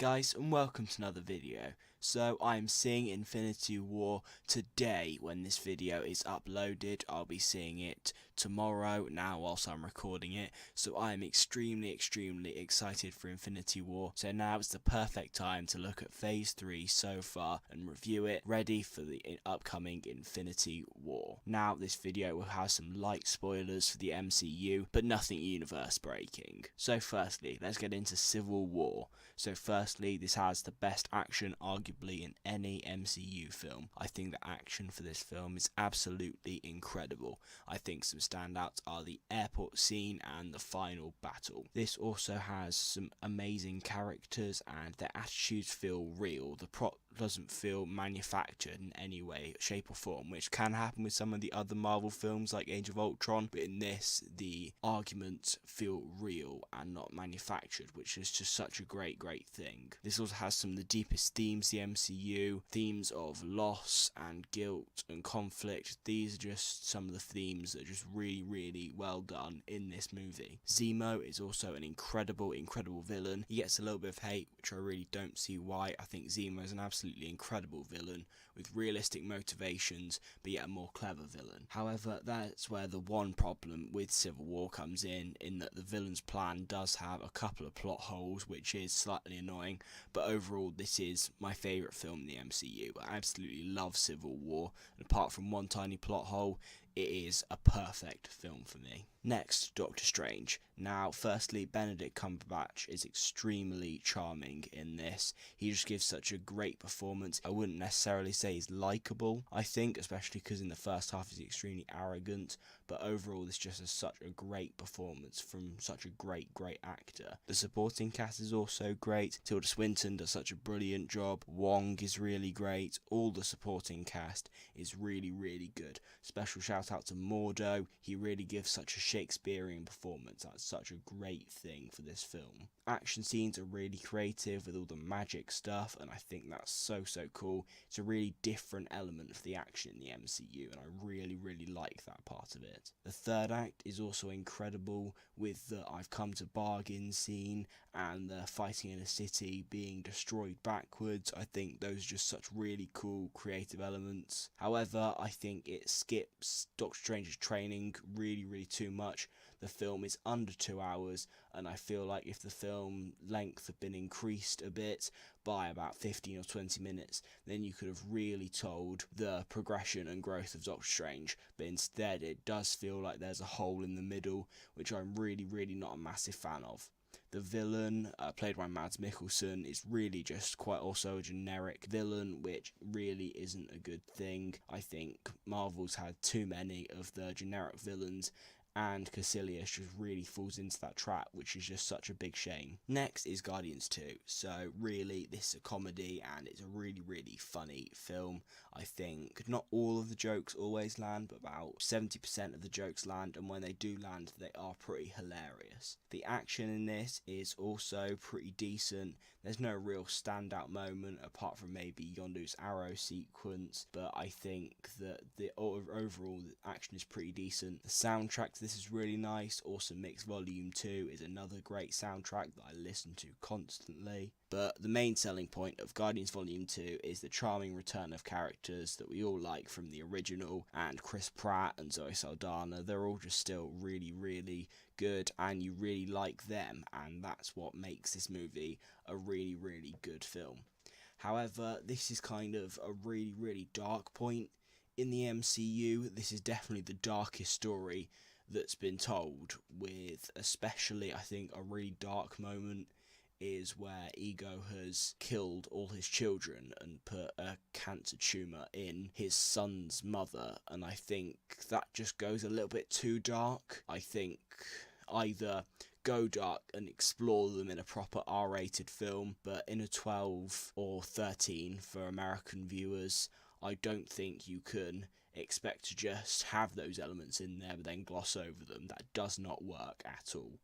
guys, and welcome to another video. So I'm seeing Infinity War today when this video is uploaded. I'll be seeing it tomorrow now whilst I'm recording it. So I am extremely excited for Infinity War. So now it's the perfect time to look at Phase 3 so far and review it, ready for the upcoming Infinity War. Now this video will have some light spoilers for the MCU, but nothing universe breaking. So firstly, let's get into Civil War. So firstly, this has the best action arguably in any MCU film. I think the action for this film is absolutely incredible. I think some standouts are the airport scene and the final battle. This also has some amazing characters and their attitudes feel real. The plot doesn't feel manufactured in any way, shape or form, which can happen with some of the other Marvel films like Age of Ultron, but in this the arguments feel real and not manufactured, which is just such a great thing. This also has some of the deepest themes the MCU, themes of loss and guilt and conflict. These are just some of the themes that are just really well done in this movie. Zemo is also an incredible villain. He gets a little bit of hate, which I really don't see why. I think Zemo is an absolutely incredible villain with realistic motivations, but yet a more clever villain. However, that's where the one problem with Civil War comes in that the villain's plan does have a couple of plot holes, which is slightly annoying, but overall this is my favourite film in the MCU. I absolutely love Civil War, and apart from one tiny plot hole, it is a perfect film for me. Next, Doctor Strange. Now, firstly, Benedict Cumberbatch is extremely charming in this. He just gives such a great performance. I wouldn't necessarily say he's likeable, I think, especially because in the first half he's extremely arrogant, but overall this just is such a great performance from such a great actor. The supporting cast is also great. Tilda Swinton does such a brilliant job. Wong is really great. All the supporting cast is really good. Special shout out to Mordo. He really gives such a Shakespearean performance. That's such a great thing for this film. Action scenes are really creative with all the magic stuff, and I think that's so cool. It's a really different element of the action in the MCU, and I really like that part of it. The third act is also incredible with the I've come to bargain scene and the fighting in a city being destroyed backwards. I think those are just such really cool creative elements. However, I think it skips Doctor Strange's training really too much. The film is under 2 hours, and I feel like if the film length had been increased a bit by about 15 or 20 minutes, then you could have really told the progression and growth of Doctor Strange, but instead it does feel like there's a hole in the middle, which I'm really not a massive fan of. The villain, played by Mads Mikkelsen, is really just quite also a generic villain, which really isn't a good thing. I think Marvel's had too many of the generic villains, and Caecilius just really falls into that trap, which is just such a big shame. Next is Guardians 2. So really, this is a comedy, and it's a really funny film. I think not all of the jokes always land, but about 70% of the jokes land, and when they do land, they are pretty hilarious. The action in this is also pretty decent. There's no real standout moment apart from maybe Yondu's arrow sequence, but I think that the overall action is pretty decent. The soundtrack to this is really nice. Awesome Mix Volume 2 is another great soundtrack that I listen to constantly. But the main selling point of Guardians Volume 2 is the charming return of characters that we all like from the original, and Chris Pratt and Zoe Saldana, they're all just still really good, and you really like them, and that's what makes this movie a really good film. However, this is kind of a really dark point in the MCU. This is definitely the darkest story that's been told, with especially I think a really dark moment is where Ego has killed all his children and put a cancer tumour in his son's mother, and I think that just goes a little bit too dark. I think either go dark and explore them in a proper R-rated film, but in a 12 or 13 for American viewers, I don't think you can expect to just have those elements in there but then gloss over them. That does not work at all.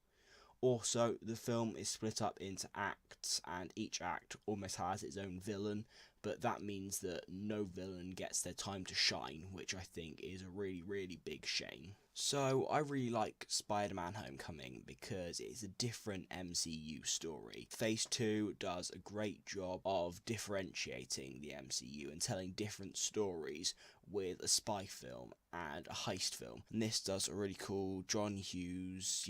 Also, the film is split up into acts, and each act almost has its own villain, but that means that no villain gets their time to shine, which I think is a really, really big shame. So I really like Spider-Man Homecoming because it's a different MCU story. Phase 2 does a great job of differentiating the MCU and telling different stories with a spy film and a heist film. And this does a really cool John Hughes,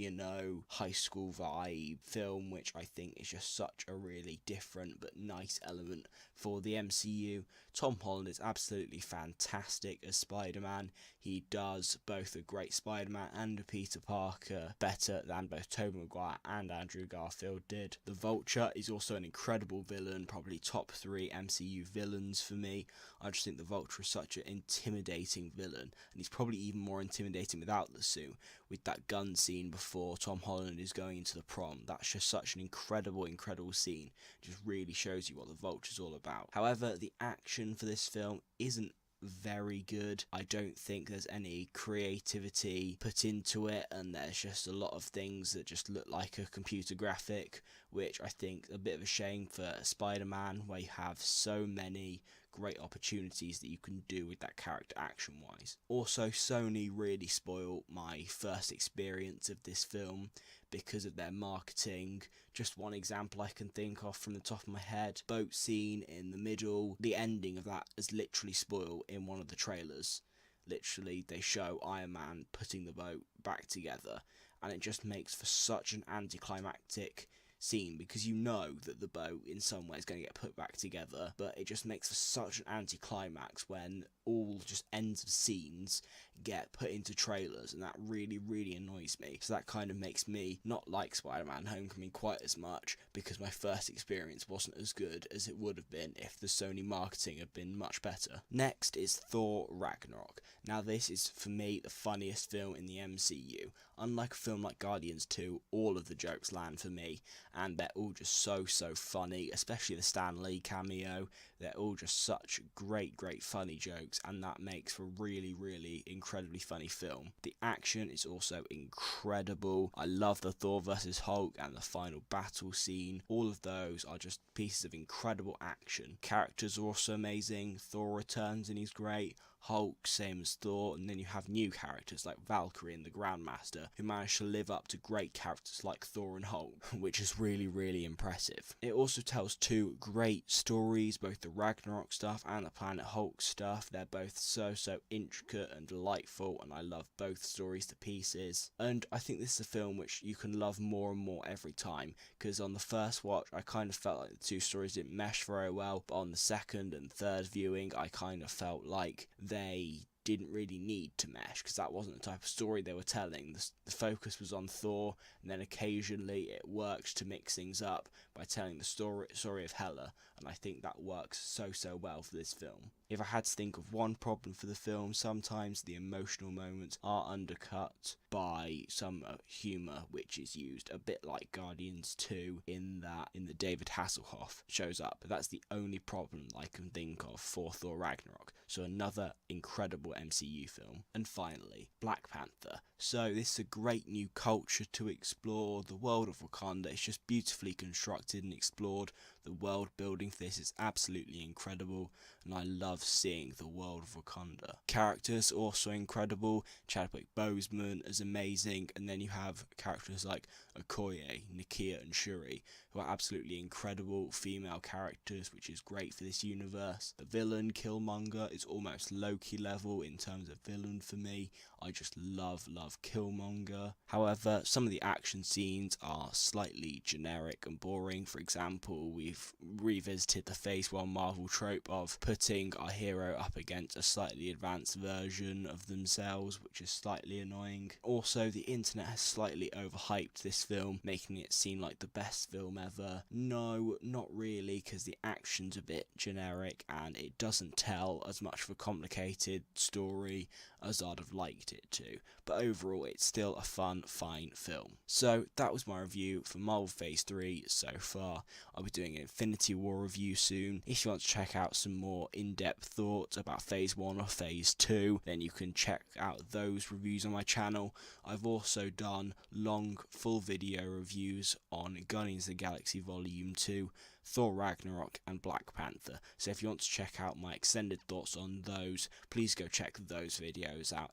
high school vibe film, which I think is just such a really different but nice element for the MCU. Tom Holland is absolutely fantastic as Spider-Man. He does both a great Spider-Man and a Peter Parker better than both Tobey Maguire and Andrew Garfield did. The Vulture is also an incredible villain, probably top 3 MCU villains for me. I just think the Vulture is such an intimidating villain, and he's probably even more intimidating without the suit, with that gun scene before Tom Holland is going into the prom. That's just such an incredible scene. It just really shows you what the Vulture's all about. However, the action for this film isn't very good. I don't think there's any creativity put into it, and there's just a lot of things that just look like a computer graphic, which I think is a bit of a shame for Spider-Man, where you have so many great opportunities that you can do with that character action wise. Also, Sony really spoiled my first experience of this film because of their marketing. Just one example I can think of from the top of my head, boat scene in the middle, the ending of that is literally spoiled in one of the trailers. Literally, they show Iron Man putting the boat back together, and it just makes for such an anticlimactic scene, because you know that the boat in some way is going to get put back together, but it just makes for such an anticlimax when all just ends of scenes get put into trailers, and that really, really annoys me. So that kind of makes me not like Spider-Man Homecoming quite as much, because my first experience wasn't as good as it would have been if the Sony marketing had been much better. Next is Thor Ragnarok. Now this is, for me, the funniest film in the MCU. Unlike a film like Guardians 2, all of the jokes land for me, and they're all just so funny, especially the Stan Lee cameo. They're all just such great funny jokes, and that makes for a really incredibly funny film. The action is also incredible. I love the Thor vs Hulk and the final battle scene. All of those are just pieces of incredible action. Characters are also amazing. Thor returns and he's great. Hulk, same as Thor, and then you have new characters like Valkyrie and the Grandmaster, who managed to live up to great characters like Thor and Hulk, which is really impressive. It also tells 2 great stories, both the Ragnarok stuff and the Planet Hulk stuff. They're both so intricate and delightful, and I love both stories to pieces. And I think this is a film which you can love more and more every time, because on the first watch I kind of felt like the 2 stories didn't mesh very well, but on the second and third viewing I kind of felt like they didn't really need to mesh, because that wasn't the type of story they were telling. The focus was on Thor, and then occasionally it worked to mix things up by telling the story of Hela, and I think that works so well for this film. If I had to think of one problem for the film, sometimes the emotional moments are undercut by some humour which is used, a bit like Guardians 2 in the David Hasselhoff shows up, but that's the only problem I can think of for Thor Ragnarok. So another incredible MCU film. And finally, Black Panther. So this is a great new culture to explore. The world of Wakanda is just beautifully constructed and explored. The world building for this is absolutely incredible, and I love seeing the world of Wakanda. Characters also incredible. Chadwick Boseman is amazing, and then you have characters like Okoye, Nakia and Shuri, who are absolutely incredible female characters, which is great for this universe. The villain, Killmonger, is almost Loki level in terms of villain for me. I just love Killmonger. However, some of the action scenes are slightly generic and boring. For example, we've revisited the Phase 1 Marvel trope of putting our hero up against a slightly advanced version of themselves, which is slightly annoying. Also, the internet has slightly overhyped this film, making it seem like the best film ever. No, not really, because the action's a bit generic and it doesn't tell as much of a complicated story as I'd have liked it to, but overall it's still a fine film. So that was my review for Marvel Phase 3 so far. I'll be doing an Infinity War review soon. If you want to check out some more in-depth thoughts about Phase 1 or Phase 2, then you can check out those reviews on my channel. I've also done long full video reviews on Guardians of the Galaxy Volume 2, Thor Ragnarok and Black Panther. So if you want to check out my extended thoughts on those, please go check those videos out.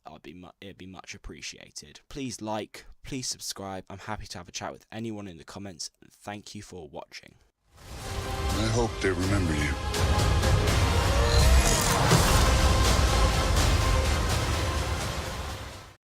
It'd be much appreciated. Please like, please subscribe. I'm happy to have a chat with anyone in the comments, and thank you for watching. I hope they remember you.